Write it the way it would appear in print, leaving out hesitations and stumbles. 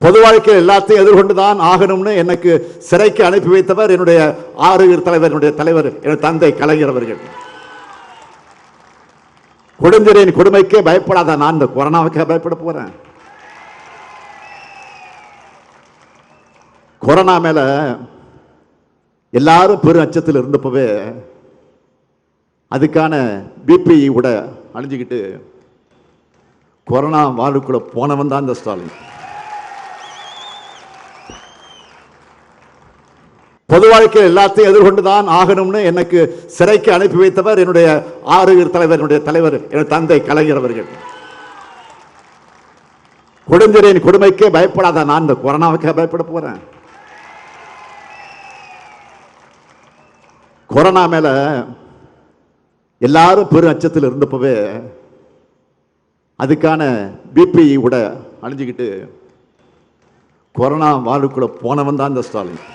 பொது வாழ்க்கையில் எல்லாத்தையும் எதிர்கொண்டுதான் ஆகணும்னு எனக்கு சிறைக்கு அனுப்பி வைத்தவர் என்னுடைய ஆறுயிர் தலைவர், என்னுடைய தலைவர், என்னுடைய தந்தை கலைஞர் அவர்கள். கொடுஞ்சரின் கொடுமைக்கே பயப்படாத நான் இந்த கொரோனாவுக்கு பயப்பட போறேன்? கொரோனா மேல எல்லாரும் பெரும் அச்சத்தில் இருந்தப்பவே அதுக்கான பிபிஇ கூட அணிஞ்சுக்கிட்டு கொரோனா வாழ்வுக்குள்ள போனவன் தான் இந்த ஸ்டாலின். பொது வாழ்க்கையில் எல்லாத்தையும் எதிர்கொண்டுதான் ஆகணும்னு எனக்கு சிறைக்கு அனுப்பி வைத்தவர் என்னுடைய ஆறுயிர் தலைவர், என்னுடைய தலைவர், என்னுடைய தந்தை கலைஞர் அவர்கள். கொடுஞ்சரின் கொடுமைக்கே பயப்படாத நான் இந்த கொரோனாவுக்கு பயப்பட போறேன்? கொரோனா மேல எல்லாரும் பெரும் அச்சத்தில் இருந்தப்பவே அதுக்கான பிபிஇ கூட அணிஞ்சுக்கிட்டு கொரோனா வாழ்வுக்குள்ள போனவன் தான் இந்த ஸ்டாலின்.